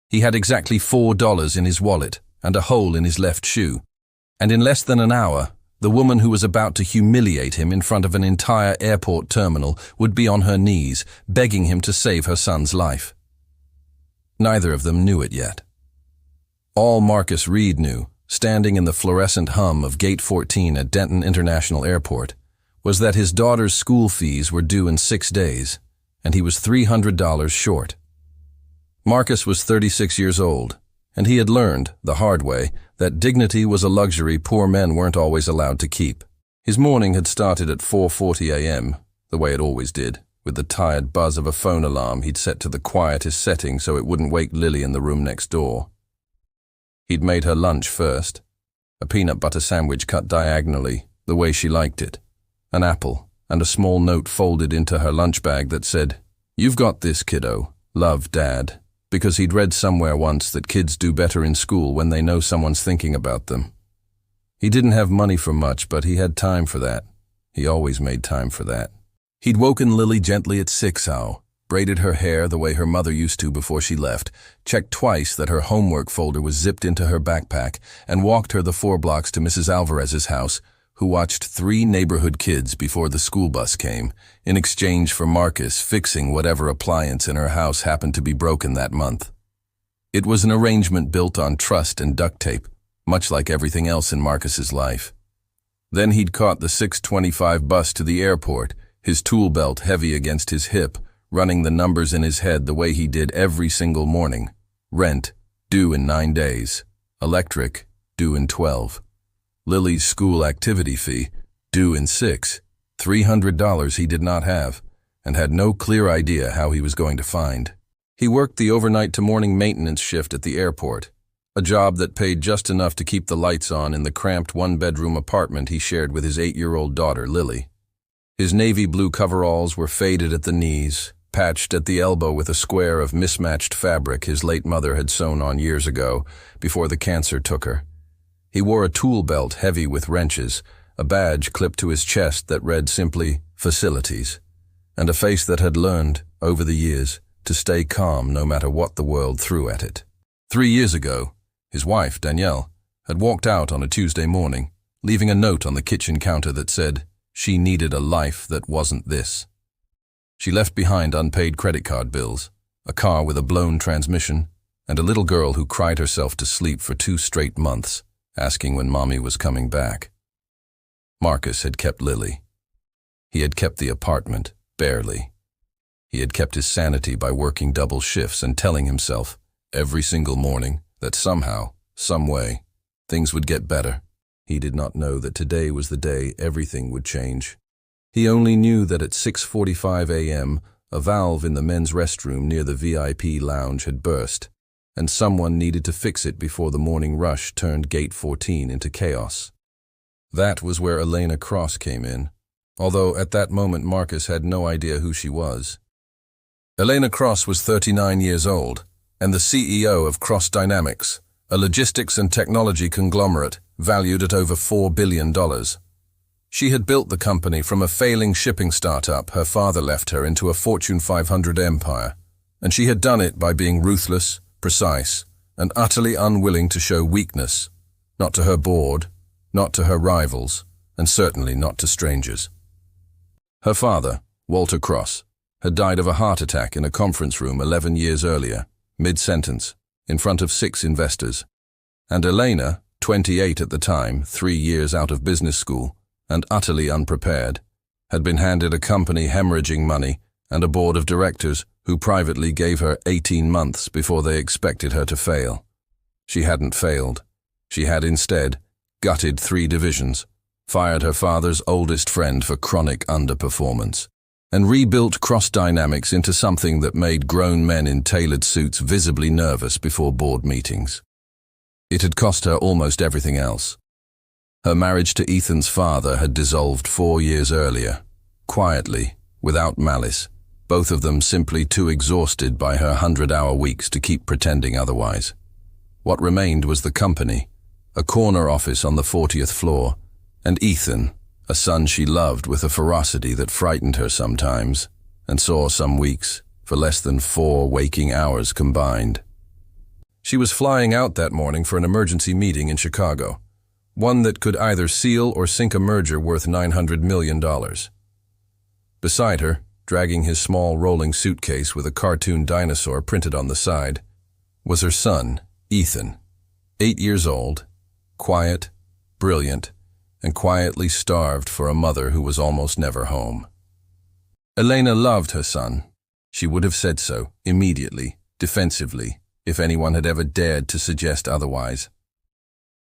He had exactly $4 in his wallet and a hole in his left shoe. And in less than an hour, the woman who was about to humiliate him in front of an entire airport terminal would be on her knees, begging him to save her son's life. Neither of them knew it yet. All Marcus Reid knew, standing in the fluorescent hum of Gate 14 at Denton International Airport, was that his daughter's school fees were due in 6 days, and he was $300 short. Marcus was 36 years old, and he had learned, the hard way, that dignity was a luxury poor men weren't always allowed to keep. His morning had started at 4:40 a.m., the way it always did, with the tired buzz of a phone alarm he'd set to the quietest setting so it wouldn't wake Lily in the room next door. He'd made her lunch first, a peanut butter sandwich cut diagonally, the way she liked it, an apple, and a small note folded into her lunch bag that said, "You've got this, kiddo. Love, Dad," because he'd read somewhere once that kids do better in school when they know someone's thinking about them. He didn't have money for much, but he had time for that. He always made time for that. He'd woken Lily gently at 6 braided her hair the way her mother used to before she left, checked twice that her homework folder was zipped into her backpack, and walked her the 4 blocks to Mrs. Alvarez's house, who watched 3 neighborhood kids before the school bus came, in exchange for Marcus fixing whatever appliance in her house happened to be broken that month. It was an arrangement built on trust and duct tape, much like everything else in Marcus's life. Then he'd caught the 6:25 bus to the airport, his tool belt heavy against his hip, running the numbers in his head the way he did every single morning. Rent, due in 9 days. Electric, due in 12. Lily's school activity fee, due in 6. $300 he did not have, and had no clear idea how he was going to find. He worked the overnight to morning maintenance shift at the airport, a job that paid just enough to keep the lights on in the cramped 1-bedroom apartment he shared with his 8-year-old daughter, Lily. His navy blue coveralls were faded at the knees, patched at the elbow with a square of mismatched fabric his late mother had sewn on years ago, before the cancer took her. He wore a tool belt heavy with wrenches, a badge clipped to his chest that read simply, "Facilities," and a face that had learned, over the years, to stay calm no matter what the world threw at it. 3 years ago, his wife, Danielle, had walked out on a Tuesday morning, leaving a note on the kitchen counter that said she needed a life that wasn't this. She left behind unpaid credit card bills, a car with a blown transmission, and a little girl who cried herself to sleep for 2 straight months, asking when Mommy was coming back. Marcus had kept Lily. He had kept the apartment, barely. He had kept his sanity by working double shifts and telling himself, every single morning, that somehow, some way, things would get better. He did not know that today was the day everything would change. He only knew that at 6:45 a.m., a valve in the men's restroom near the VIP lounge had burst, and someone needed to fix it before the morning rush turned Gate 14 into chaos. That was where Elena Cross came in, although at that moment Marcus had no idea who she was. Elena Cross was 39 years old, and the CEO of Cross Dynamics, a logistics and technology conglomerate valued at over $4 billion. She had built the company from a failing shipping startup her father left her into a Fortune 500 empire, and she had done it by being ruthless, precise, and utterly unwilling to show weakness, not to her board, not to her rivals, and certainly not to strangers. Her father, Walter Cross, had died of a heart attack in a conference room 11 years earlier, mid-sentence, in front of 6 investors. And Elena, 28 at the time, 3 years out of business school, and utterly unprepared, had been handed a company hemorrhaging money and a board of directors who privately gave her 18 months before they expected her to fail. She hadn't failed. She had instead gutted 3 divisions, fired her father's oldest friend for chronic underperformance, and rebuilt Cross Dynamics into something that made grown men in tailored suits visibly nervous before board meetings. It had cost her almost everything else. Her marriage to Ethan's father had dissolved 4 years earlier, quietly, without malice, both of them simply too exhausted by her 100-hour weeks to keep pretending otherwise. What remained was the company, a corner office on the 40th floor, and Ethan, a son she loved with a ferocity that frightened her sometimes, and saw some weeks for less than 4 waking hours combined. She was flying out that morning for an emergency meeting in Chicago, one that could either seal or sink a merger worth $900 million. Beside her, dragging his small rolling suitcase with a cartoon dinosaur printed on the side, was her son, Ethan, 8 years old, quiet, brilliant, and quietly starved for a mother who was almost never home. Elena loved her son. She would have said so, immediately, defensively, if anyone had ever dared to suggest otherwise.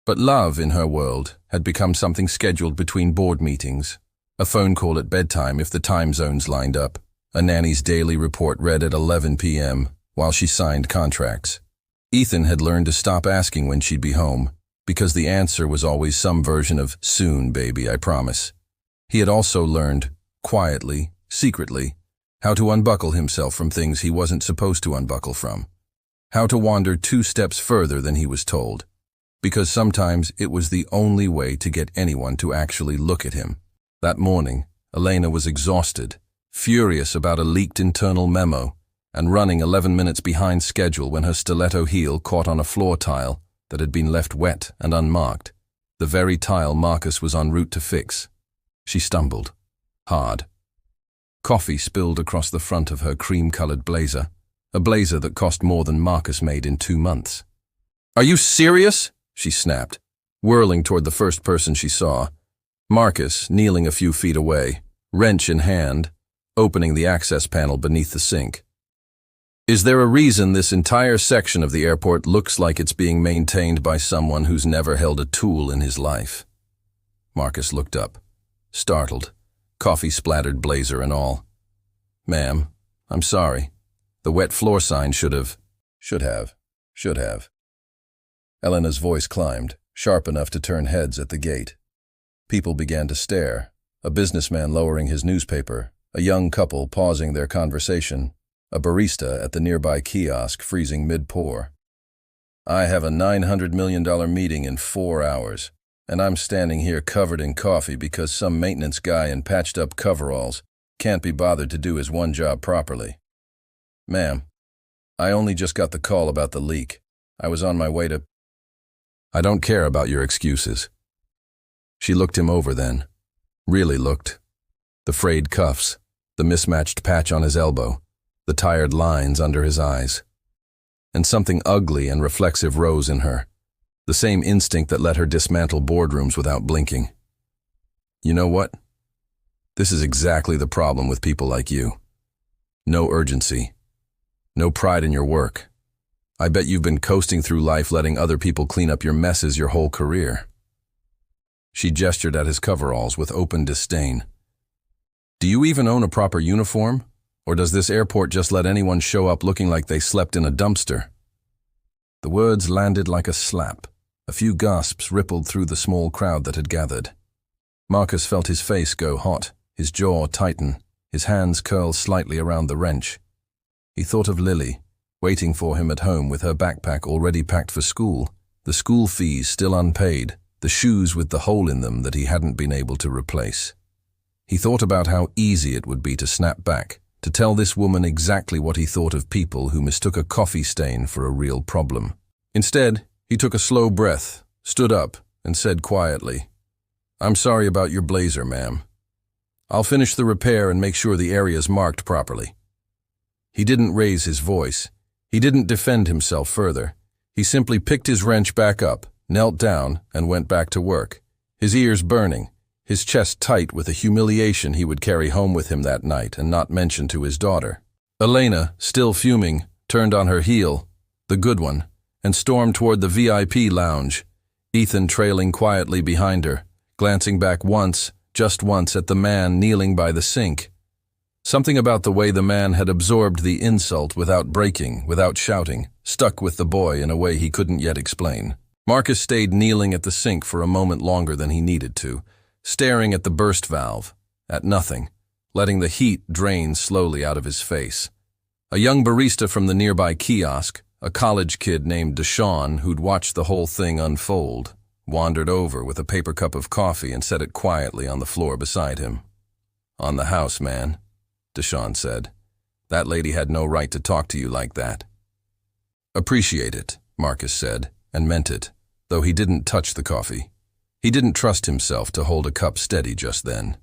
But love in her world had become something scheduled between board meetings, a phone call at bedtime if the time zones lined up, a nanny's daily report read at 11 p.m. while she signed contracts. Ethan had learned to stop asking when she'd be home, because the answer was always some version of, "Soon, baby, I promise." He had also learned, quietly, secretly, how to unbuckle himself from things he wasn't supposed to unbuckle from, how to wander 2 steps further than he was told, because sometimes it was the only way to get anyone to actually look at him. That morning, Elena was exhausted, furious about a leaked internal memo, and running 11 minutes behind schedule when her stiletto heel caught on a floor tile that had been left wet and unmarked, the very tile Marcus was en route to fix. She stumbled, hard. Coffee spilled across the front of her cream-colored blazer, a blazer that cost more than Marcus made in 2 months. "Are you serious?" she snapped, whirling toward the first person she saw, Marcus kneeling a few feet away, wrench in hand, opening the access panel beneath the sink. "Is there a reason this entire section of the airport looks like it's being maintained by someone who's never held a tool in his life?" Marcus looked up, startled, coffee-splattered blazer and all. "Ma'am, I'm sorry. The wet floor sign should have. Elena's voice climbed, sharp enough to turn heads at the gate. People began to stare, a businessman lowering his newspaper, a young couple pausing their conversation, a barista at the nearby kiosk freezing mid-pour. "I have a $900 million meeting in 4 hours, and I'm standing here covered in coffee because some maintenance guy in patched-up coveralls can't be bothered to do his one job properly. Ma'am, I only just got the call about the leak. I was on my way to—" "I don't care about your excuses." She looked him over then. Really looked. The frayed cuffs, the mismatched patch on his elbow, the tired lines under his eyes. And something ugly and reflexive rose in her, the same instinct that let her dismantle boardrooms without blinking. "You know what? This is exactly the problem with people like you. No urgency. No pride in your work. I bet you've been coasting through life letting other people clean up your messes your whole career." She gestured at his coveralls with open disdain. "Do you even own a proper uniform? Or does this airport just let anyone show up looking like they slept in a dumpster?" The words landed like a slap. A few gasps rippled through the small crowd that had gathered. Marcus felt his face go hot, his jaw tighten, his hands curl slightly around the wrench. He thought of Lily, waiting for him at home with her backpack already packed for school, the school fees still unpaid, the shoes with the hole in them that he hadn't been able to replace. He thought about how easy it would be to snap back, to tell this woman exactly what he thought of people who mistook a coffee stain for a real problem. Instead, he took a slow breath, stood up, and said quietly, "I'm sorry about your blazer, ma'am. I'll finish the repair and make sure the area's marked properly." He didn't raise his voice. He didn't defend himself further. He simply picked his wrench back up, knelt down, and went back to work, his ears burning, his chest tight with a humiliation he would carry home with him that night and not mention to his daughter. Elena, still fuming, turned on her heel, the good one, and stormed toward the VIP lounge, Ethan trailing quietly behind her, glancing back once, just once, at the man kneeling by the sink. Something about the way the man had absorbed the insult without breaking, without shouting, stuck with the boy in a way he couldn't yet explain. Marcus stayed kneeling at the sink for a moment longer than he needed to, staring at the burst valve, at nothing, letting the heat drain slowly out of his face. A young barista from the nearby kiosk, a college kid named Deshaun who'd watched the whole thing unfold, wandered over with a paper cup of coffee and set it quietly on the floor beside him. "On the house, man," Deshaun said. "That lady had no right to talk to you like that." "Appreciate it," Marcus said, and meant it, though he didn't touch the coffee. He didn't trust himself to hold a cup steady just then.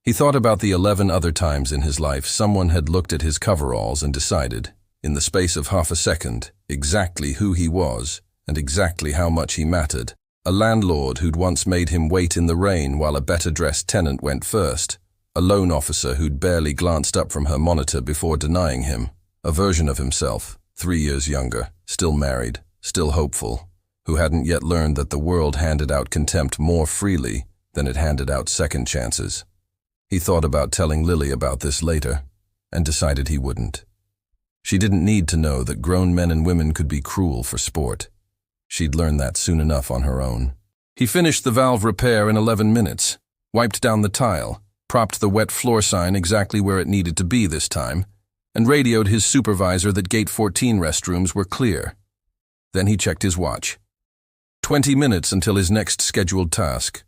He thought about the 11 other times in his life someone had looked at his coveralls and decided, in the space of half a second, exactly who he was and exactly how much he mattered. A landlord who'd once made him wait in the rain while a better-dressed tenant went first. A loan officer who'd barely glanced up from her monitor before denying him. A version of himself, 3 years younger, still married, still hopeful, who hadn't yet learned that the world handed out contempt more freely than it handed out second chances. He thought about telling Lily about this later, and decided he wouldn't. She didn't need to know that grown men and women could be cruel for sport. She'd learn that soon enough on her own. He finished the valve repair in 11 minutes, wiped down the tile, propped the wet floor sign exactly where it needed to be this time, and radioed his supervisor that Gate 14 restrooms were clear. Then he checked his watch. 20 minutes until his next scheduled task.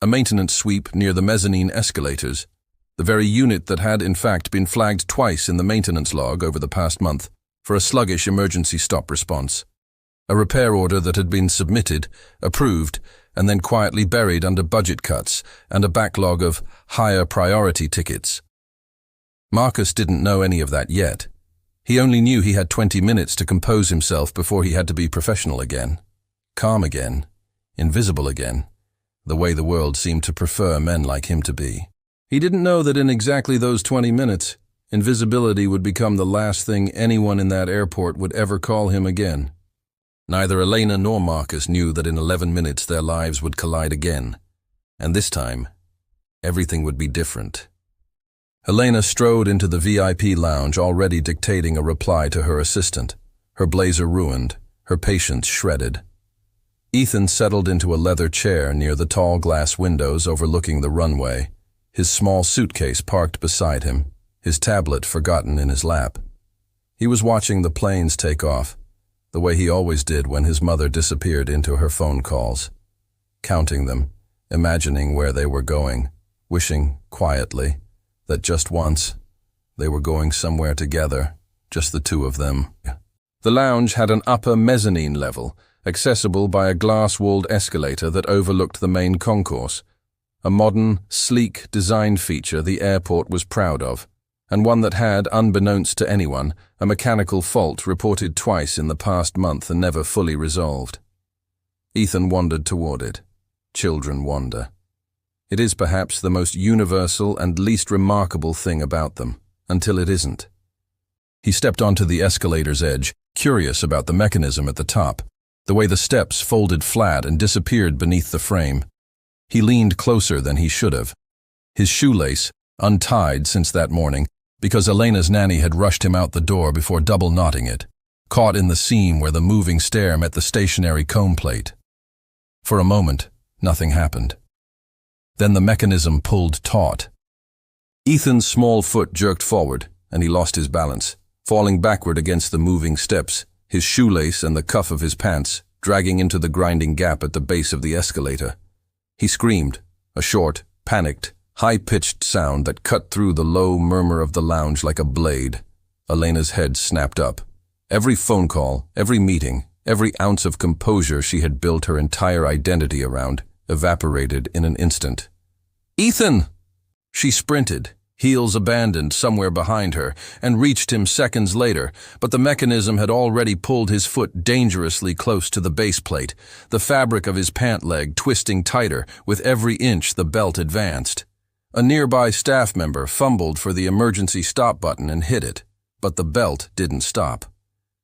A maintenance sweep near the mezzanine escalators, the very unit that had in fact been flagged twice in the maintenance log over the past month for a sluggish emergency stop response. A repair order that had been submitted, approved, and then quietly buried under budget cuts and a backlog of higher priority tickets. Marcus didn't know any of that yet. He only knew he had 20 minutes to compose himself before he had to be professional again, calm again, invisible again, the way the world seemed to prefer men like him to be. He didn't know that in exactly those 20 minutes, invisibility would become the last thing anyone in that airport would ever call him again. Neither Elena nor Marcus knew that in 11 minutes their lives would collide again, and this time, everything would be different. Elena strode into the VIP lounge already dictating a reply to her assistant, her blazer ruined, her patience shredded. Ethan settled into a leather chair near the tall glass windows overlooking the runway, his small suitcase parked beside him, his tablet forgotten in his lap. He was watching the planes take off, the way he always did when his mother disappeared into her phone calls, counting them, imagining where they were going, wishing, quietly, that just once, they were going somewhere together, just the two of them. The lounge had an upper mezzanine level, accessible by a glass-walled escalator that overlooked the main concourse, a modern, sleek design feature the airport was proud of, and one that had, unbeknownst to anyone, a mechanical fault reported twice in the past month and never fully resolved. Ethan wandered toward it. Children wander. It is perhaps the most universal and least remarkable thing about them, until it isn't. He stepped onto the escalator's edge, curious about the mechanism at the top, the way the steps folded flat and disappeared beneath the frame. He leaned closer than he should have. His shoelace, untied since that morning, because Elena's nanny had rushed him out the door before double-knotting it, caught in the seam where the moving stair met the stationary comb plate. For a moment, nothing happened. Then the mechanism pulled taut. Ethan's small foot jerked forward, and he lost his balance, falling backward against the moving steps, his shoelace and the cuff of his pants dragging into the grinding gap at the base of the escalator. He screamed, a short, panicked, high-pitched sound that cut through the low murmur of the lounge like a blade. Elena's head snapped up. Every phone call, every meeting, every ounce of composure she had built her entire identity around evaporated in an instant. "Ethan!" She sprinted, heels abandoned somewhere behind her, and reached him seconds later, but the mechanism had already pulled his foot dangerously close to the base plate, the fabric of his pant leg twisting tighter with every inch the belt advanced. A nearby staff member fumbled for the emergency stop button and hit it, but the belt didn't stop.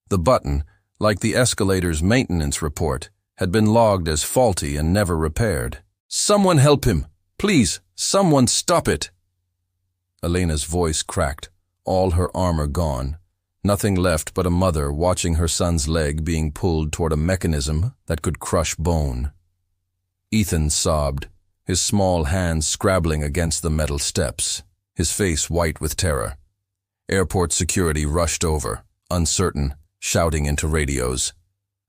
The button, like the escalator's maintenance report, had been logged as faulty and never repaired. "Someone help him! Please, someone stop it!" Elena's voice cracked, all her armor gone, nothing left but a mother watching her son's leg being pulled toward a mechanism that could crush bone. Ethan sobbed, his small hands scrabbling against the metal steps, his face white with terror. Airport security rushed over, uncertain, shouting into radios.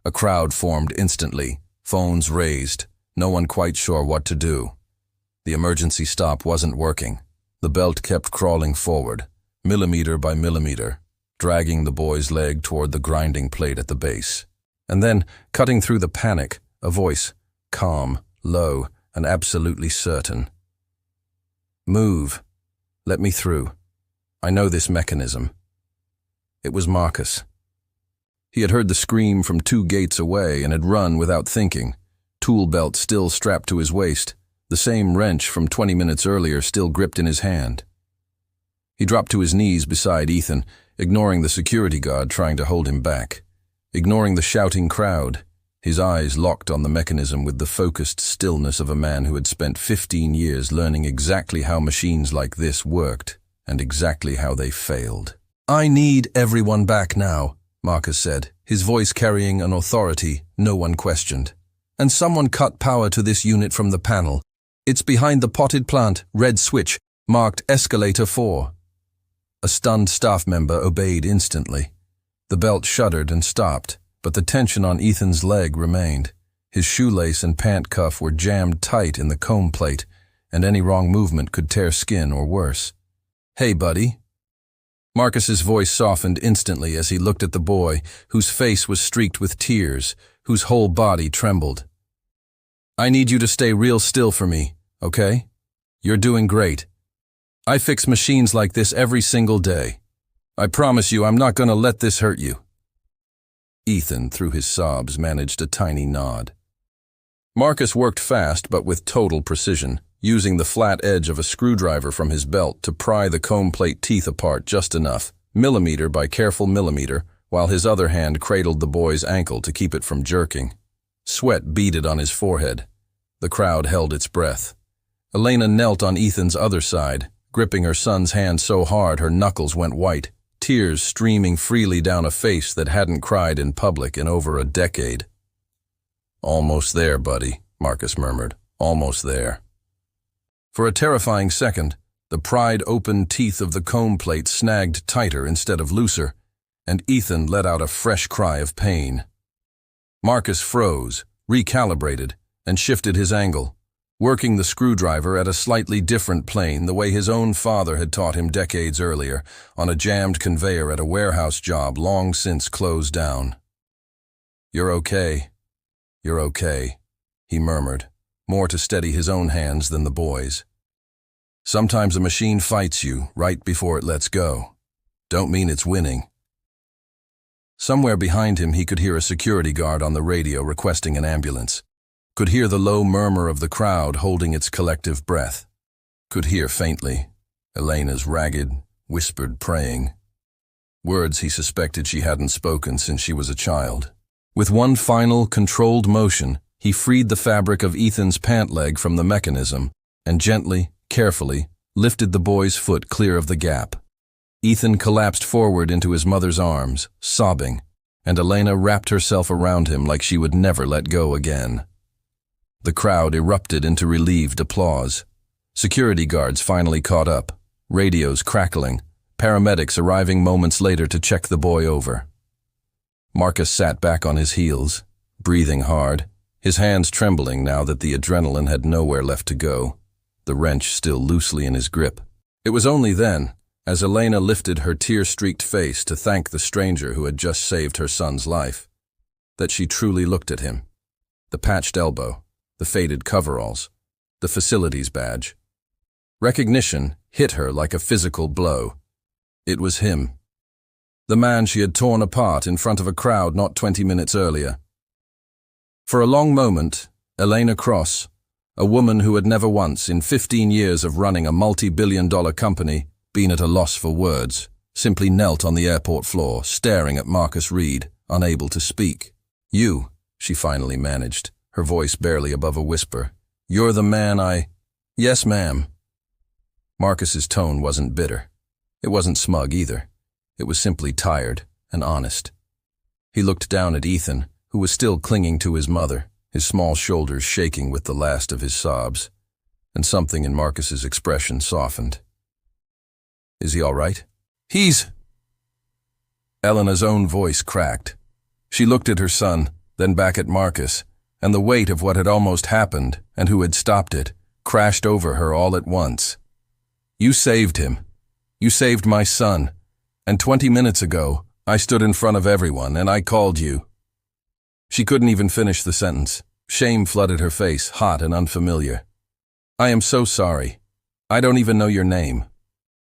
A crowd formed instantly, phones raised, no one quite sure what to do. The emergency stop wasn't working. The belt kept crawling forward, millimeter by millimeter, dragging the boy's leg toward the grinding plate at the base. And then, cutting through the panic, a voice, calm, low, and absolutely certain. "Move. Let me through. I know this mechanism." It was Marcus. He had heard the scream from 2 gates away and had run without thinking, tool belt still strapped to his waist, the same wrench from 20 minutes earlier still gripped in his hand. He dropped to his knees beside Ethan, ignoring the security guard trying to hold him back, ignoring the shouting crowd, his eyes locked on the mechanism with the focused stillness of a man who had spent 15 years learning exactly how machines like this worked and exactly how they failed. "I need everyone back now," Marcus said, his voice carrying an authority no one questioned. "And someone cut power to this unit from the panel. It's behind the potted plant, red switch, marked Escalator 4. A stunned staff member obeyed instantly. The belt shuddered and stopped, but the tension on Ethan's leg remained. His shoelace and pant cuff were jammed tight in the comb plate, and any wrong movement could tear skin or worse. "Hey, buddy." Marcus's voice softened instantly as he looked at the boy, whose face was streaked with tears, whose whole body trembled. "I need you to stay real still for me, okay? You're doing great. I fix machines like this every single day. I promise you I'm not going to let this hurt you." Ethan, through his sobs, managed a tiny nod. Marcus worked fast but with total precision, using the flat edge of a screwdriver from his belt to pry the comb plate teeth apart just enough, millimeter by careful millimeter, while his other hand cradled the boy's ankle to keep it from jerking. Sweat beaded on his forehead. The crowd held its breath. Elena knelt on Ethan's other side, gripping her son's hand so hard her knuckles went white, tears streaming freely down a face that hadn't cried in public in over a decade. "Almost there, buddy," Marcus murmured. "Almost there." For a terrifying second, the pried open teeth of the comb plate snagged tighter instead of looser, and Ethan let out a fresh cry of pain. Marcus froze, recalibrated, and shifted his angle, working the screwdriver at a slightly different plane the way his own father had taught him decades earlier, on a jammed conveyor at a warehouse job long since closed down. "You're okay. You're okay," he murmured, more to steady his own hands than the boy's. "Sometimes a machine fights you right before it lets go. Don't mean it's winning." Somewhere behind him he could hear a security guard on the radio requesting an ambulance. Could hear the low murmur of the crowd holding its collective breath. Could hear faintly Elena's ragged, whispered praying. Words he suspected she hadn't spoken since she was a child. With one final, controlled motion, he freed the fabric of Ethan's pant leg from the mechanism and gently, carefully, lifted the boy's foot clear of the gap. Ethan collapsed forward into his mother's arms, sobbing, and Elena wrapped herself around him like she would never let go again. The crowd erupted into relieved applause. Security guards finally caught up, radios crackling, paramedics arriving moments later to check the boy over. Marcus sat back on his heels, breathing hard, his hands trembling now that the adrenaline had nowhere left to go, the wrench still loosely in his grip. It was only then, as Elena lifted her tear-streaked face to thank the stranger who had just saved her son's life, that she truly looked at him. The patched elbow, the faded coveralls, the facilities badge. Recognition hit her like a physical blow. It was him. The man she had torn apart in front of a crowd not 20 minutes earlier. For a long moment, Elena Cross, a woman who had never once, in 15 years of running a multi-billion-dollar company, been at a loss for words, simply knelt on the airport floor, staring at Marcus Reid, unable to speak. "You," she finally managed, her voice barely above a whisper. "You're the man I—" "Yes, ma'am." Marcus's tone wasn't bitter. It wasn't smug either. It was simply tired and honest. He looked down at Ethan, who was still clinging to his mother, his small shoulders shaking with the last of his sobs, and something in Marcus's expression softened. "Is he all right?" "He's—" Elena's own voice cracked. She looked at her son, then back at Marcus, and the weight of what had almost happened, and who had stopped it, crashed over her all at once. "You saved him. You saved my son. And 20 minutes ago, I stood in front of everyone and I called you." She couldn't even finish the sentence. Shame flooded her face, hot and unfamiliar. "I am so sorry. I don't even know your name."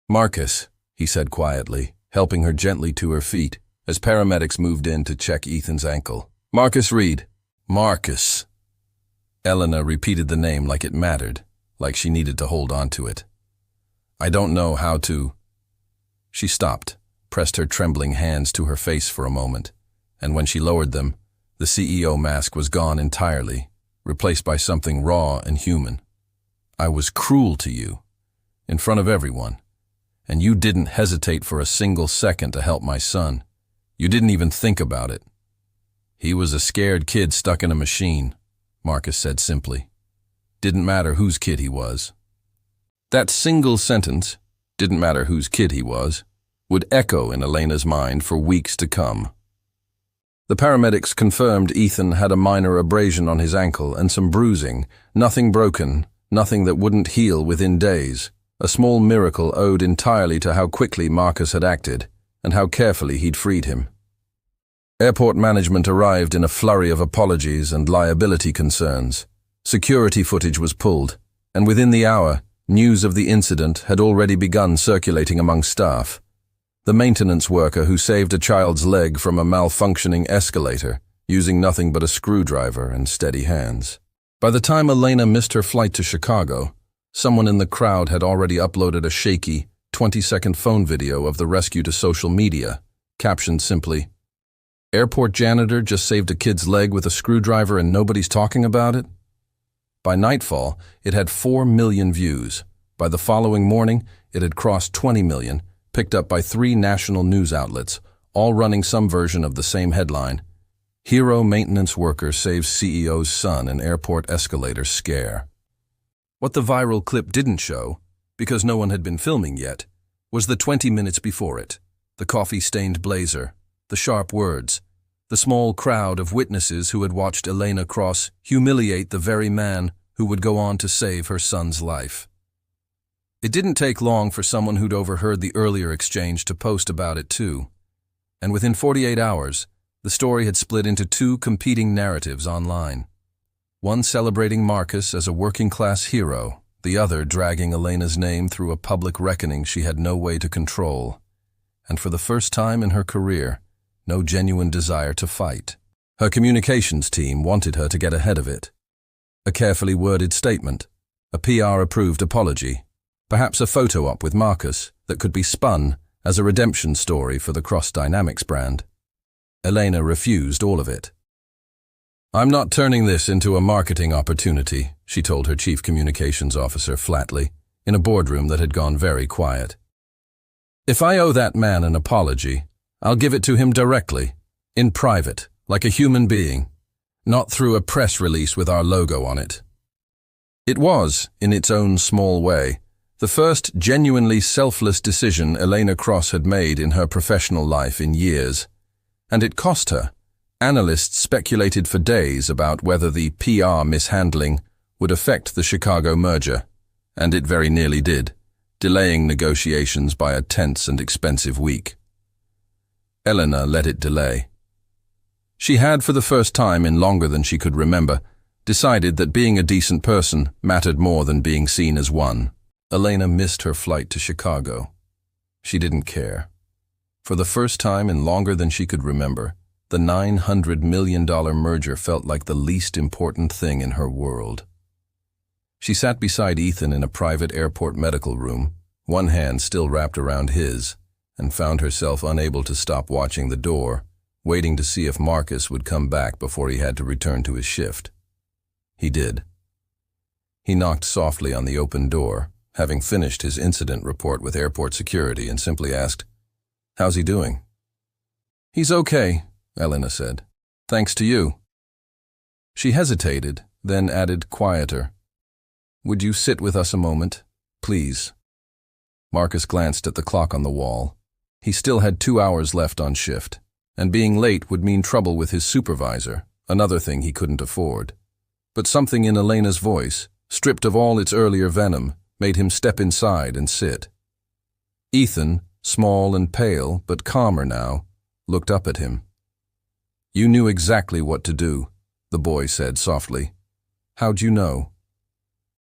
"Marcus," he said quietly, helping her gently to her feet as paramedics moved in to check Ethan's ankle. "Marcus Reid." "Marcus." Elena repeated the name like it mattered, like she needed to hold on to it. "I don't know how to—" She stopped, pressed her trembling hands to her face for a moment, and when she lowered them, the CEO mask was gone entirely, replaced by something raw and human. "I was cruel to you, in front of everyone, and you didn't hesitate for a single second to help my son. You didn't even think about it." "He was a scared kid stuck in a machine," Marcus said simply. Didn't matter whose kid he was. That single sentence, "didn't matter whose kid he was," would echo in Elena's mind for weeks to come. The paramedics confirmed Ethan had a minor abrasion on his ankle and some bruising, nothing broken, nothing that wouldn't heal within days, a small miracle owed entirely to how quickly Marcus had acted and how carefully he'd freed him. Airport management arrived in a flurry of apologies and liability concerns. Security footage was pulled, and within the hour, news of the incident had already begun circulating among staff. The maintenance worker who saved a child's leg from a malfunctioning escalator, using nothing but a screwdriver and steady hands. By the time Elena missed her flight to Chicago, someone in the crowd had already uploaded a shaky, 20-second phone video of the rescue to social media, captioned simply, "Airport janitor just saved a kid's leg with a screwdriver and nobody's talking about it?" By nightfall, it had 4 million views. By the following morning, it had crossed 20 million, picked up by 3 national news outlets, all running some version of the same headline: "Hero maintenance worker saves CEO's son in airport escalator scare." What the viral clip didn't show, because no one had been filming yet, was the 20 minutes before it, the coffee-stained blazer, the sharp words, the small crowd of witnesses who had watched Elena Cross humiliate the very man who would go on to save her son's life. It didn't take long for someone who'd overheard the earlier exchange to post about it too, and within 48 hours, the story had split into 2 competing narratives online. One celebrating Marcus as a working-class hero, the other dragging Elena's name through a public reckoning she had no way to control, and for the first time in her career, no genuine desire to fight. Her communications team wanted her to get ahead of it. A carefully worded statement, a PR-approved apology, perhaps a photo op with Marcus that could be spun as a redemption story for the Cross Dynamics brand. Elena refused all of it. "I'm not turning this into a marketing opportunity," she told her chief communications officer flatly, in a boardroom that had gone very quiet. "If I owe that man an apology, I'll give it to him directly, in private, like a human being, not through a press release with our logo on it." It was, in its own small way, the first genuinely selfless decision Elena Cross had made in her professional life in years, and it cost her. Analysts speculated for days about whether the PR mishandling would affect the Chicago merger, and it very nearly did, delaying negotiations by a tense and expensive week. Elena let it delay. She had, for the first time in longer than she could remember, decided that being a decent person mattered more than being seen as one. Elena missed her flight to Chicago. She didn't care. For the first time in longer than she could remember, the $900 million merger felt like the least important thing in her world. She sat beside Ethan in a private airport medical room, one hand still wrapped around his, and found herself unable to stop watching the door, waiting to see if Marcus would come back before he had to return to his shift. He did. He knocked softly on the open door, having finished his incident report with airport security, and simply asked, "How's he doing?" "He's okay," Elena said. "Thanks to you." She hesitated, then added quieter, "Would you sit with us a moment, please?" Marcus glanced at the clock on the wall. He still had 2 hours left on shift, and being late would mean trouble with his supervisor, another thing he couldn't afford. But something in Elena's voice, stripped of all its earlier venom, made him step inside and sit. Ethan, small and pale, but calmer now, looked up at him. "You knew exactly what to do," the boy said softly. "How'd you know?"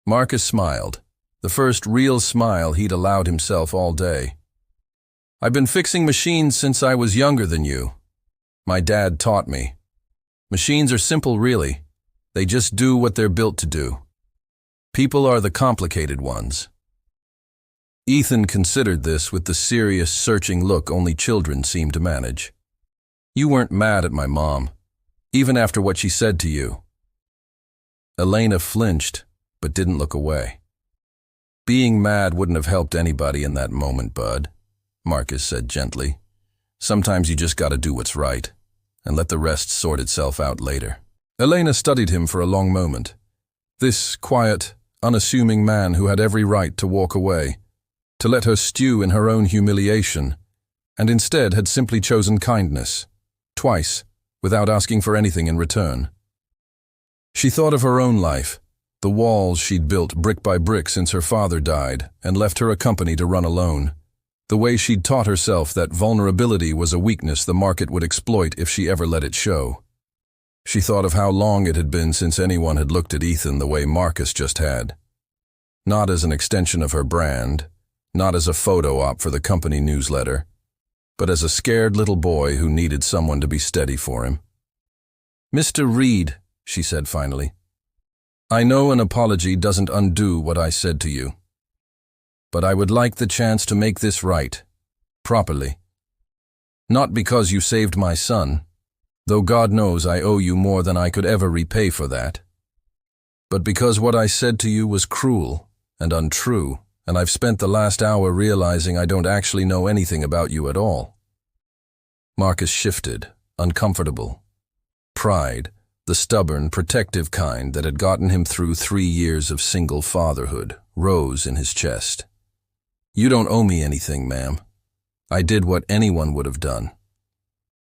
Marcus smiled, the first real smile he'd allowed himself all day. "I've been fixing machines since I was younger than you. My dad taught me. Machines are simple, really. They just do what they're built to do. People are the complicated ones." Ethan considered this with the serious, searching look only children seem to manage. "You weren't mad at my mom, even after what she said to you." Elena flinched, but didn't look away. "Being mad wouldn't have helped anybody in that moment, bud," Marcus said gently. "Sometimes you just gotta do what's right, and let the rest sort itself out later." Elena studied him for a long moment. This quiet, unassuming man who had every right to walk away, to let her stew in her own humiliation, and instead had simply chosen kindness, twice, without asking for anything in return. She thought of her own life, the walls she'd built brick by brick since her father died and left her a company to run alone, the way she'd taught herself that vulnerability was a weakness the market would exploit if she ever let it show. She thought of how long it had been since anyone had looked at Ethan the way Marcus just had. Not as an extension of her brand, not as a photo op for the company newsletter, but as a scared little boy who needed someone to be steady for him. "Mr. Reid," she said finally, "I know an apology doesn't undo what I said to you, but I would like the chance to make this right, properly. Not because you saved my son, though God knows I owe you more than I could ever repay for that, but because what I said to you was cruel and untrue, and I've spent the last hour realizing I don't actually know anything about you at all." Marcus shifted, uncomfortable. Pride, the stubborn, protective kind that had gotten him through 3 years of single fatherhood, rose in his chest. "You don't owe me anything, ma'am. I did what anyone would have done."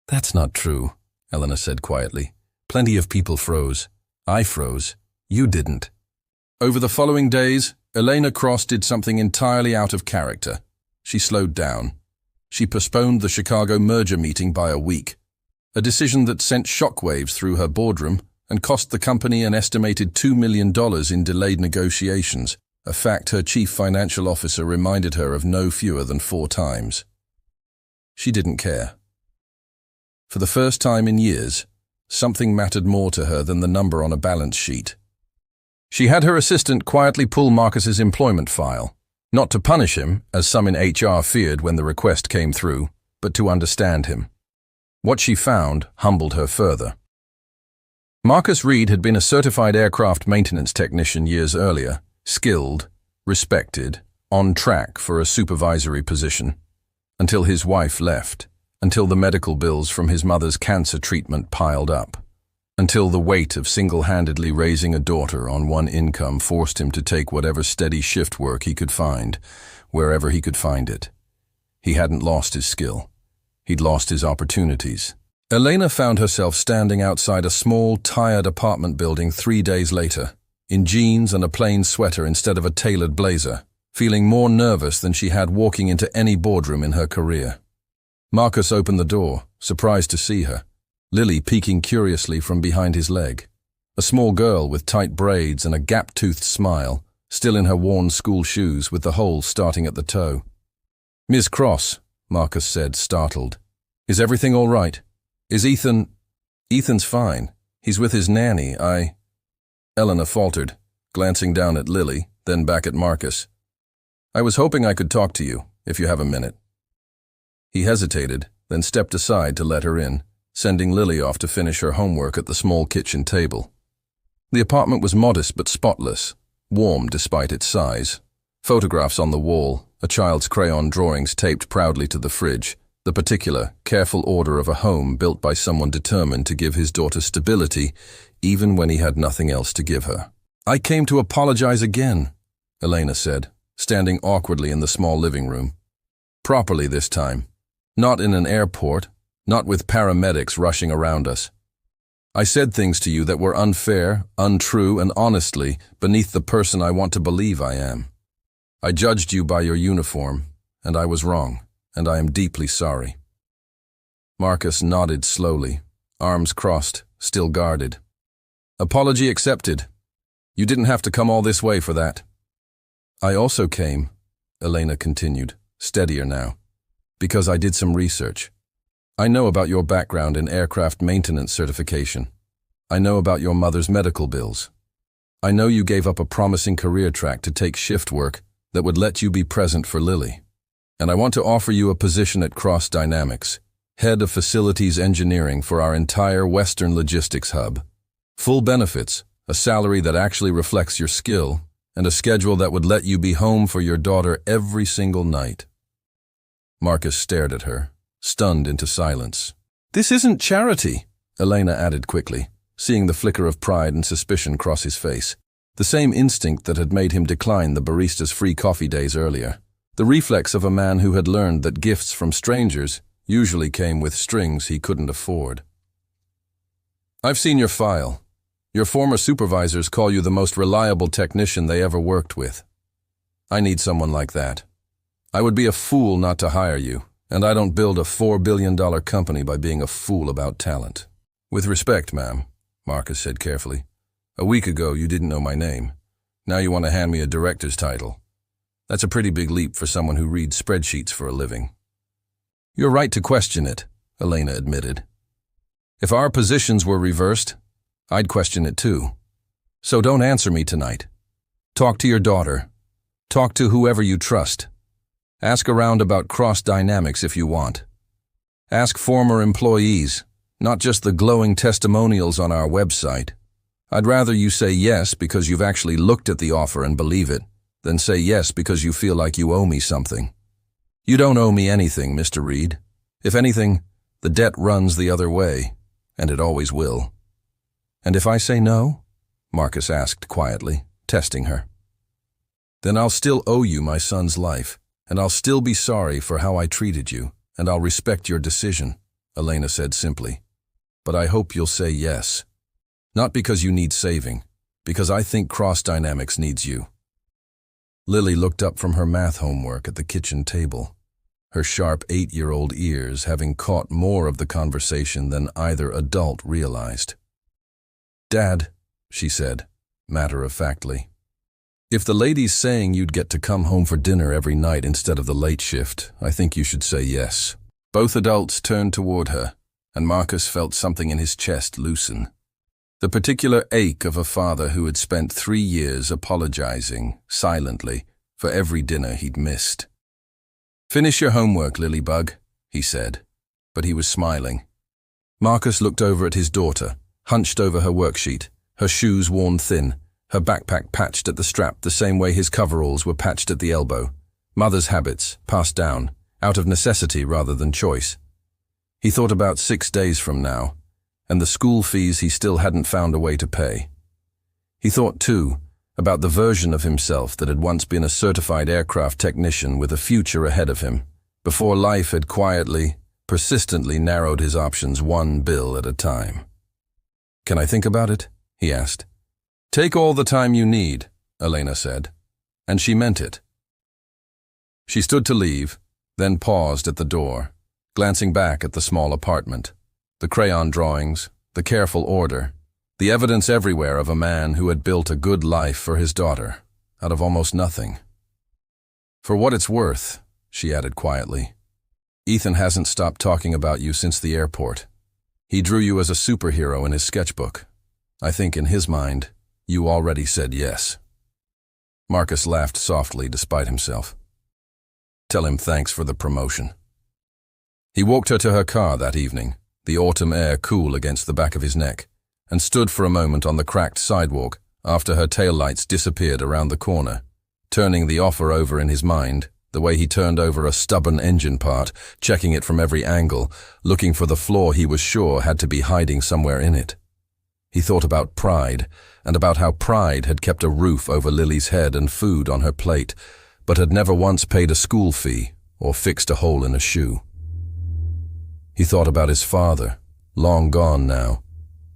"That's not true," Elena said quietly. "Plenty of people froze. I froze. You didn't." Over the following days, Elena Cross did something entirely out of character. She slowed down. She postponed the Chicago merger meeting by a week, a decision that sent shockwaves through her boardroom and cost the company an estimated $2 million in delayed negotiations, a fact her chief financial officer reminded her of no fewer than 4 times. She didn't care. For the first time in years, something mattered more to her than the number on a balance sheet. She had her assistant quietly pull Marcus's employment file, not to punish him, as some in HR feared when the request came through, but to understand him. What she found humbled her further. Marcus Reid had been a certified aircraft maintenance technician years earlier, skilled, respected, on track for a supervisory position, until his wife left, until the medical bills from his mother's cancer treatment piled up, until the weight of single-handedly raising a daughter on one income forced him to take whatever steady shift work he could find, wherever he could find it. He hadn't lost his skill. He'd lost his opportunities. Elena found herself standing outside a small, tired apartment building 3 days later, in jeans and a plain sweater instead of a tailored blazer, feeling more nervous than she had walking into any boardroom in her career. Marcus opened the door, surprised to see her, Lily peeking curiously from behind his leg. A small girl with tight braids and a gap-toothed smile, still in her worn school shoes with the hole starting at the toe. "Ms. Cross," Marcus said, startled. "Is everything all right? Is Ethan—" "Ethan's fine. He's with his nanny. Elena faltered, glancing down at Lily, then back at Marcus. "I was hoping I could talk to you, if you have a minute." He hesitated, then stepped aside to let her in, sending Lily off to finish her homework at the small kitchen table. The apartment was modest but spotless, warm despite its size. Photographs on the wall, a child's crayon drawings taped proudly to the fridge, the particular, careful order of a home built by someone determined to give his daughter stability, even when he had nothing else to give her. "I came to apologize again," Elena said, standing awkwardly in the small living room. "Properly this time. Not in an airport, not with paramedics rushing around us. I said things to you that were unfair, untrue, and honestly beneath the person I want to believe I am. I judged you by your uniform, and I was wrong, and I am deeply sorry." Marcus nodded slowly, arms crossed, still guarded. "Apology accepted. You didn't have to come all this way for that." "I also came," Elena continued, steadier now, "because I did some research. I know about your background in aircraft maintenance certification. I know about your mother's medical bills. I know you gave up a promising career track to take shift work that would let you be present for Lily. And I want to offer you a position at Cross Dynamics, head of facilities engineering for our entire Western logistics hub. Full benefits, a salary that actually reflects your skill, and a schedule that would let you be home for your daughter every single night." Marcus stared at her, stunned into silence. "This isn't charity," Elena added quickly, seeing the flicker of pride and suspicion cross his face. The same instinct that had made him decline the barista's free coffee days earlier. The reflex of a man who had learned that gifts from strangers usually came with strings he couldn't afford. "I've seen your file. Your former supervisors call you the most reliable technician they ever worked with. I need someone like that. I would be a fool not to hire you, and I don't build a $4 billion company by being a fool about talent." "With respect, ma'am," Marcus said carefully. "A week ago you didn't know my name. Now you want to hand me a director's title. That's a pretty big leap for someone who reads spreadsheets for a living." "You're right to question it," Elena admitted. "If our positions were reversed, I'd question it too. So don't answer me tonight. Talk to your daughter. Talk to whoever you trust. Ask around about Cross Dynamics if you want. Ask former employees, not just the glowing testimonials on our website. I'd rather you say yes because you've actually looked at the offer and believe it, than say yes because you feel like you owe me something. You don't owe me anything, Mr. Reid. If anything, the debt runs the other way, and it always will." "And if I say no?" Marcus asked quietly, testing her. "Then I'll still owe you my son's life, and I'll still be sorry for how I treated you, and I'll respect your decision," Elena said simply. "But I hope you'll say yes. Not because you need saving, because I think Cross Dynamics needs you." Lily looked up from her math homework at the kitchen table, her sharp 8-year-old ears having caught more of the conversation than either adult realized. "Dad," she said, matter-of-factly, "if the lady's saying you'd get to come home for dinner every night instead of the late shift, I think you should say yes." Both adults turned toward her, and Marcus felt something in his chest loosen. The particular ache of a father who had spent 3 years apologizing, silently, for every dinner he'd missed. "Finish your homework, Lilybug," he said, but he was smiling. Marcus looked over at his daughter, hunched over her worksheet, her shoes worn thin, her backpack patched at the strap the same way his coveralls were patched at the elbow. Mother's habits, passed down, out of necessity rather than choice. He thought about 6 days from now, and the school fees he still hadn't found a way to pay. He thought, too, about the version of himself that had once been a certified aircraft technician with a future ahead of him, before life had quietly, persistently narrowed his options one bill at a time. "Can I think about it?" he asked. "Take all the time you need," Elena said, and she meant it. She stood to leave, then paused at the door, glancing back at the small apartment. The crayon drawings, the careful order, the evidence everywhere of a man who had built a good life for his daughter, out of almost nothing. "For what it's worth," she added quietly, "Ethan hasn't stopped talking about you since the airport. He drew you as a superhero in his sketchbook. I think in his mind, you already said yes." Marcus laughed softly despite himself. "Tell him thanks for the promotion." He walked her to her car that evening, the autumn air cool against the back of his neck, and stood for a moment on the cracked sidewalk after her taillights disappeared around the corner, turning the offer over in his mind, the way he turned over a stubborn engine part, checking it from every angle, looking for the flaw he was sure had to be hiding somewhere in it. He thought about pride, and about how pride had kept a roof over Lily's head and food on her plate, but had never once paid a school fee or fixed a hole in a shoe. He thought about his father, long gone now,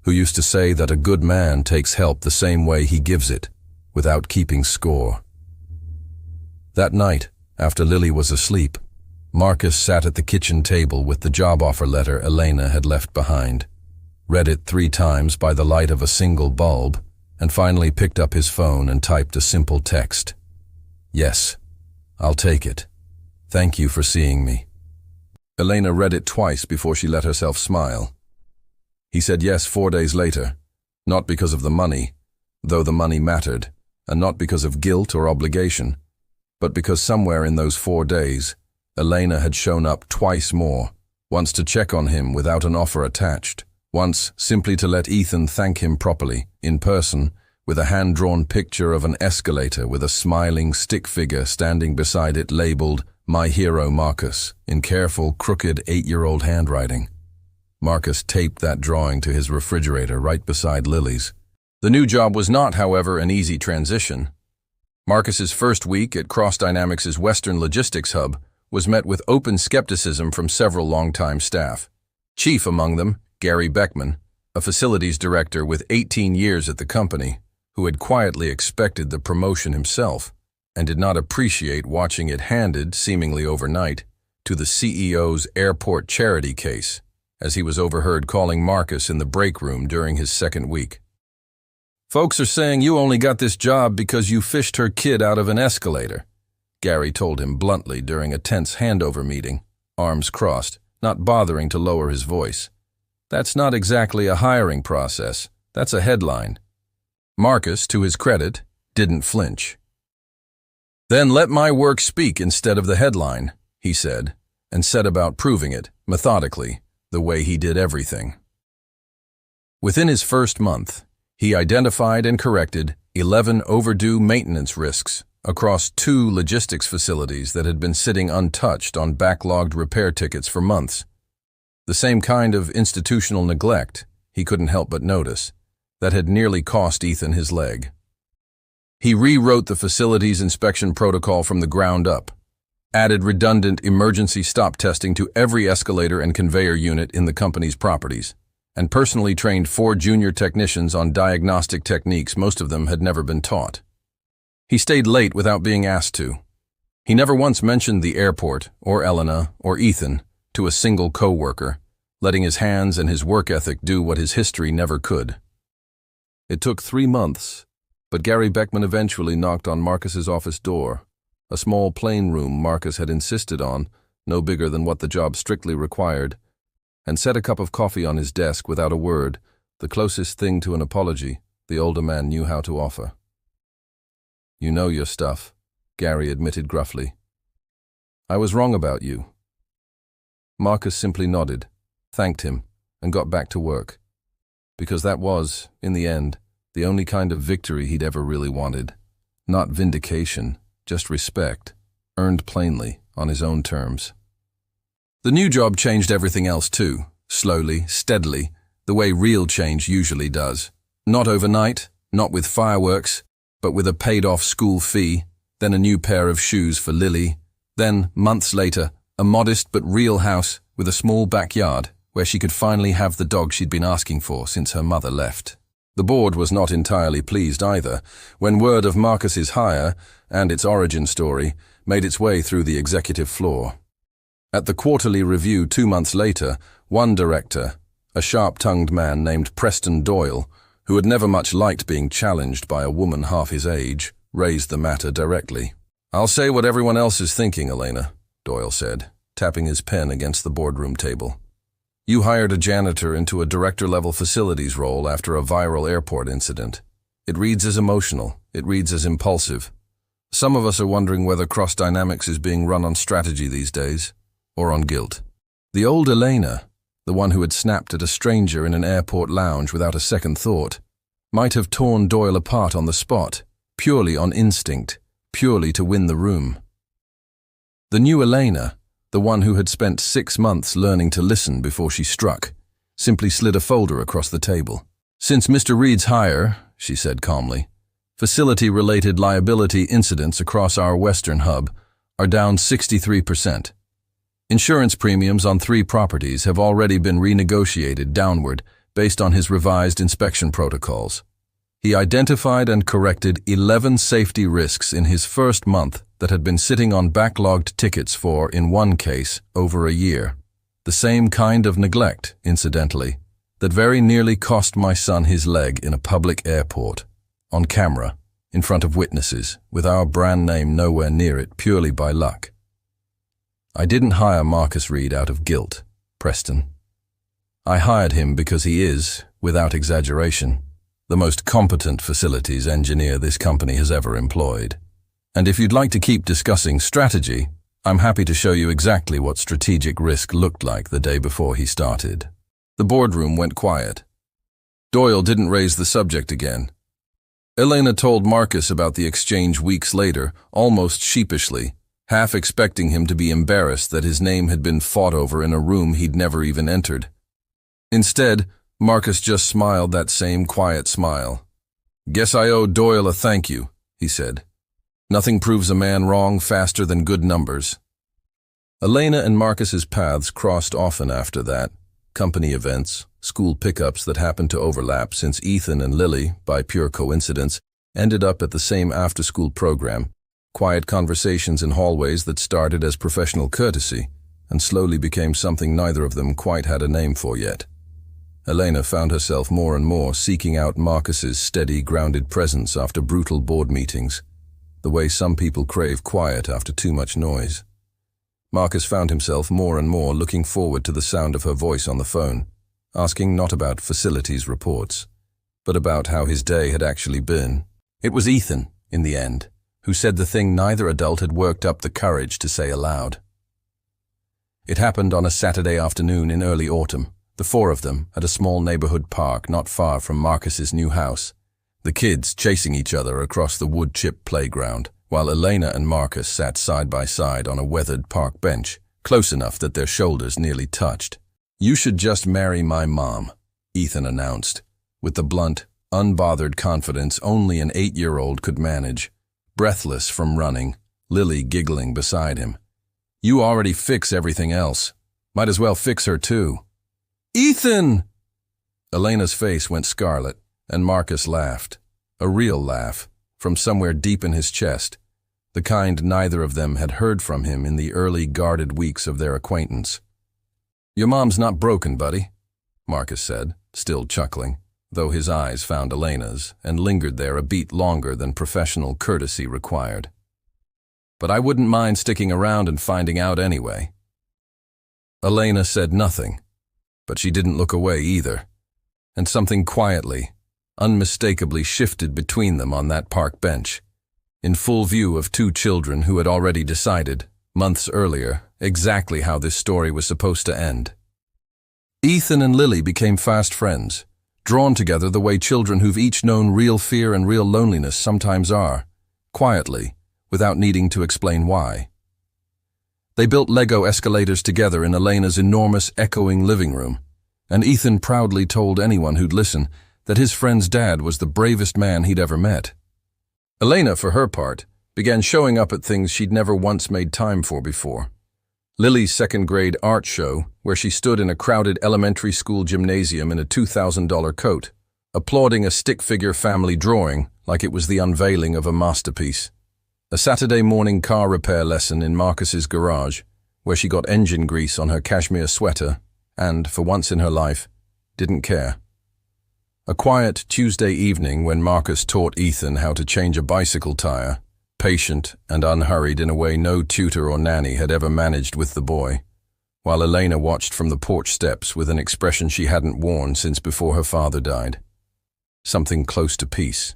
who used to say that a good man takes help the same way he gives it, without keeping score. That night, after Lily was asleep, Marcus sat at the kitchen table with the job offer letter Elena had left behind, read it 3 times by the light of a single bulb, and finally picked up his phone and typed a simple text. "Yes, I'll take it. Thank you for seeing me." Elena read it twice before she let herself smile. He said yes 4 days later, not because of the money, though the money mattered, and not because of guilt or obligation, but because somewhere in those 4 days, Elena had shown up twice more, once to check on him without an offer attached, once simply to let Ethan thank him properly, in person, with a hand-drawn picture of an escalator with a smiling stick figure standing beside it labeled, "My hero Marcus," in careful, crooked 8-year-old handwriting. Marcus taped that drawing to his refrigerator right beside Lily's. The new job was not, however, an easy transition. Marcus's first week at Cross Dynamics' Western Logistics Hub was met with open skepticism from several longtime staff. Chief among them, Gary Beckman, a facilities director with 18 years at the company, who had quietly expected the promotion himself and did not appreciate watching it handed, seemingly overnight, to the CEO's airport charity case, as he was overheard calling Marcus in the break room during his second week. "Folks are saying you only got this job because you fished her kid out of an escalator," Gary told him bluntly during a tense handover meeting, arms crossed, not bothering to lower his voice. "That's not exactly a hiring process. That's a headline." Marcus, to his credit, didn't flinch. "Then let my work speak instead of the headline," he said, and set about proving it, methodically, the way he did everything. Within his first month, he identified and corrected 11 overdue maintenance risks across 2 logistics facilities that had been sitting untouched on backlogged repair tickets for months. The same kind of institutional neglect, he couldn't help but notice, that had nearly cost Ethan his leg. He rewrote the facility's inspection protocol from the ground up, added redundant emergency stop testing to every escalator and conveyor unit in the company's properties, and personally trained 4 junior technicians on diagnostic techniques most of them had never been taught. He stayed late without being asked to. He never once mentioned the airport, or Elena, or Ethan, to a single co-worker, letting his hands and his work ethic do what his history never could. It took 3 months, but Gary Beckman eventually knocked on Marcus's office door, a small plain room Marcus had insisted on, no bigger than what the job strictly required, and set a cup of coffee on his desk without a word, the closest thing to an apology the older man knew how to offer. "You know your stuff," Gary admitted gruffly. "I was wrong about you." Marcus simply nodded, thanked him, and got back to work, because that was, in the end, the only kind of victory he'd ever really wanted. Not vindication, just respect, earned plainly, on his own terms. The new job changed everything else too, slowly, steadily, the way real change usually does. Not overnight, not with fireworks, but with a paid-off school fee, then a new pair of shoes for Lily, then, months later, a modest but real house with a small backyard where she could finally have the dog she'd been asking for since her mother left. The board was not entirely pleased either when word of Marcus's hire and its origin story made its way through the executive floor. At the quarterly review 2 months later, one director, a sharp-tongued man named Preston Doyle, who had never much liked being challenged by a woman half his age, raised the matter directly. "I'll say what everyone else is thinking, Elena," Doyle said, tapping his pen against the boardroom table. "You hired a janitor into a director-level facilities role after a viral airport incident. It reads as emotional. It reads as impulsive. Some of us are wondering whether Cross Dynamics is being run on strategy these days, or on guilt." The old Elena, the one who had snapped at a stranger in an airport lounge without a second thought, might have torn Doyle apart on the spot, purely on instinct, purely to win the room. The new Elena, the one who had spent 6 months learning to listen before she struck, simply slid a folder across the table. "Since Mr. Reid's hire," she said calmly, "facility-related liability incidents across our Western hub are down 63%. Insurance premiums on 3 properties have already been renegotiated downward based on his revised inspection protocols. He identified and corrected 11 safety risks in his first month that had been sitting on backlogged tickets for, in one case, over a year. The same kind of neglect, incidentally, that very nearly cost my son his leg in a public airport, on camera, in front of witnesses, with our brand name nowhere near it, purely by luck. I didn't hire Marcus Reid out of guilt, Preston. I hired him because he is, without exaggeration, the most competent facilities engineer this company has ever employed. And if you'd like to keep discussing strategy, I'm happy to show you exactly what strategic risk looked like the day before he started. The boardroom went quiet. Doyle didn't raise the subject again. Elena told Marcus about the exchange weeks later, almost sheepishly, half expecting him to be embarrassed that his name had been fought over in a room he'd never even entered. Instead, Marcus just smiled that same quiet smile. "Guess I owe Doyle a thank you," he said. "Nothing proves a man wrong faster than good numbers." Elena and Marcus's paths crossed often after that. Company events, school pickups that happened to overlap since Ethan and Lily, by pure coincidence, ended up at the same after-school program, quiet conversations in hallways that started as professional courtesy and slowly became something neither of them quite had a name for yet. Elena found herself more and more seeking out Marcus's steady, grounded presence after brutal board meetings, the way some people crave quiet after too much noise. Marcus found himself more and more looking forward to the sound of her voice on the phone, asking not about facilities reports, but about how his day had actually been. It was Ethan, in the end, who said the thing neither adult had worked up the courage to say aloud. It happened on a Saturday afternoon in early autumn, the four of them at a small neighborhood park not far from Marcus's new house, the kids chasing each other across the wood-chip playground, while Elena and Marcus sat side by side on a weathered park bench, close enough that their shoulders nearly touched. "You should just marry my mom," Ethan announced, with the blunt, unbothered confidence only an 8-year-old could manage, breathless from running, Lily giggling beside him. "You already fix everything else. Might as well fix her too." "Ethan!" Elena's face went scarlet, and Marcus laughed, a real laugh, from somewhere deep in his chest, the kind neither of them had heard from him in the early guarded weeks of their acquaintance. "Your mom's not broken, buddy," Marcus said, still chuckling, though his eyes found Elena's and lingered there a beat longer than professional courtesy required. "But I wouldn't mind sticking around and finding out anyway." Elena said nothing, but she didn't look away either, and something quietly, unmistakably shifted between them on that park bench, in full view of two children who had already decided, months earlier, exactly how this story was supposed to end. Ethan and Lily became fast friends, drawn together the way children who've each known real fear and real loneliness sometimes are, quietly, without needing to explain why. They built Lego escalators together in Elena's enormous, echoing living room, and Ethan proudly told anyone who'd listen that his friend's dad was the bravest man he'd ever met. Elena, for her part, began showing up at things she'd never once made time for before. Lily's second-grade art show, where she stood in a crowded elementary school gymnasium in a $2,000 coat, applauding a stick-figure family drawing like it was the unveiling of a masterpiece. A Saturday morning car repair lesson in Marcus's garage, where she got engine grease on her cashmere sweater and, for once in her life, didn't care. A quiet Tuesday evening when Marcus taught Ethan how to change a bicycle tire, patient and unhurried in a way no tutor or nanny had ever managed with the boy, while Elena watched from the porch steps with an expression she hadn't worn since before her father died. Something close to peace.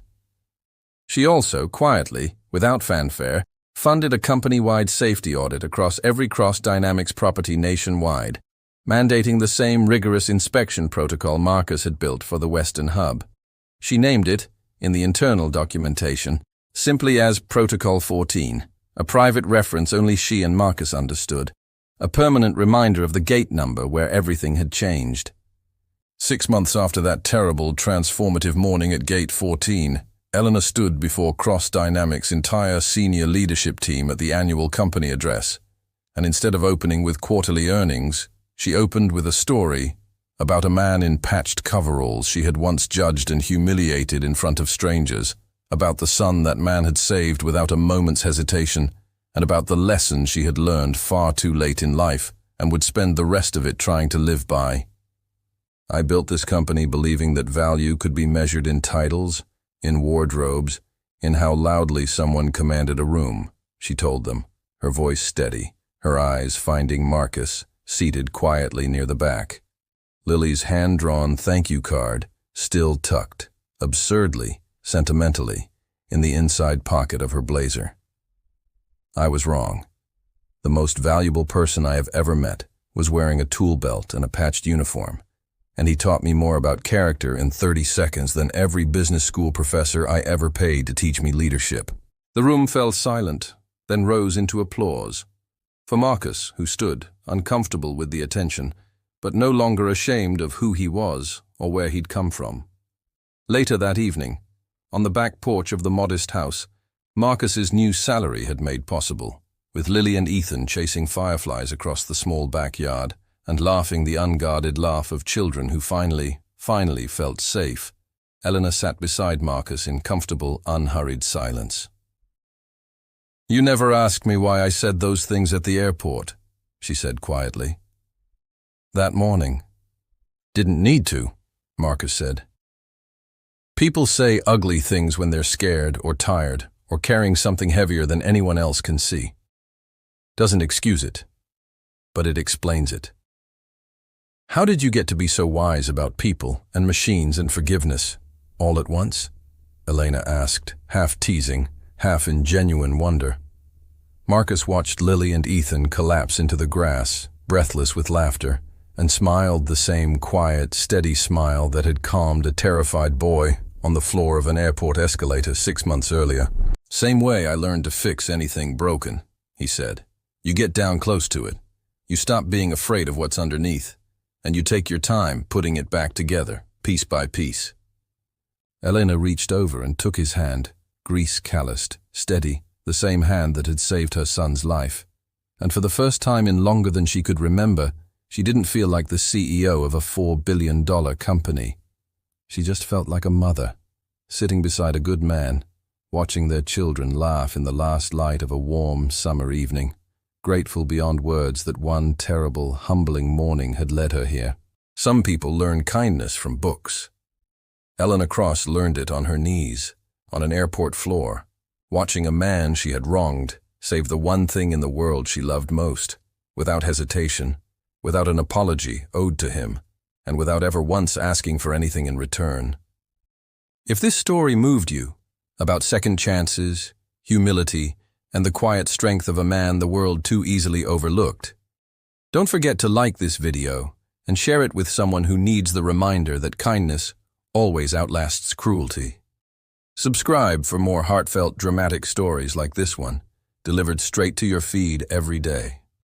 She also, quietly, without fanfare, funded a company-wide safety audit across every Cross Dynamics property nationwide, mandating the same rigorous inspection protocol Marcus had built for the Western Hub. She named it, in the internal documentation, simply as Protocol 14, a private reference only she and Marcus understood, a permanent reminder of the gate number where everything had changed. 6 months after that terrible, transformative morning at Gate 14, Eleanor stood before Cross Dynamics' entire senior leadership team at the annual company address, and instead of opening with quarterly earnings, she opened with a story about a man in patched coveralls she had once judged and humiliated in front of strangers, about the son that man had saved without a moment's hesitation, and about the lessons she had learned far too late in life and would spend the rest of it trying to live by. I built this company believing that value could be measured in titles, in wardrobes, in how loudly someone commanded a room, she told them, her voice steady, her eyes finding Marcus, seated quietly near the back. Lily's hand-drawn thank you card, still tucked, absurdly, sentimentally, in the inside pocket of her blazer. I was wrong. The most valuable person I have ever met was wearing a tool belt and a patched uniform, and he taught me more about character in 30 seconds than every business school professor I ever paid to teach me leadership. The room fell silent, then rose into applause. For Marcus, who stood, uncomfortable with the attention, but no longer ashamed of who he was or where he'd come from. Later that evening, on the back porch of the modest house, Marcus's new salary had made possible, with Lily and Ethan chasing fireflies across the small backyard and laughing the unguarded laugh of children who finally felt safe. Eleanor sat beside Marcus in comfortable, unhurried silence. "You never asked me why I said those things at the airport," she said quietly. "That morning." "Didn't need to," Marcus said. "People say ugly things when they're scared or tired or carrying something heavier than anyone else can see. Doesn't excuse it, but it explains it." "How did you get to be so wise about people and machines and forgiveness, all at once?" Elena asked, half teasing, half in genuine wonder. Marcus watched Lily and Ethan collapse into the grass, breathless with laughter, and smiled the same quiet, steady smile that had calmed a terrified boy on the floor of an airport escalator 6 months earlier. "Same way I learned to fix anything broken," he said. "You get down close to it. You stop being afraid of what's underneath, and you take your time putting it back together, piece by piece." Elena reached over and took his hand, grease-calloused, steady, the same hand that had saved her son's life. And for the first time in longer than she could remember, she didn't feel like the CEO of a $4 billion company. She just felt like a mother, sitting beside a good man, watching their children laugh in the last light of a warm summer evening, grateful beyond words that one terrible, humbling morning had led her here. Some people learn kindness from books. Eleanor Cross learned it on her knees, on an airport floor, watching a man she had wronged save the one thing in the world she loved most, without hesitation, without an apology owed to him, and without ever once asking for anything in return. If this story moved you, about second chances, humility, and the quiet strength of a man the world too easily overlooked, don't forget to like this video and share it with someone who needs the reminder that kindness always outlasts cruelty. Subscribe for more heartfelt, dramatic stories like this one, delivered straight to your feed every day.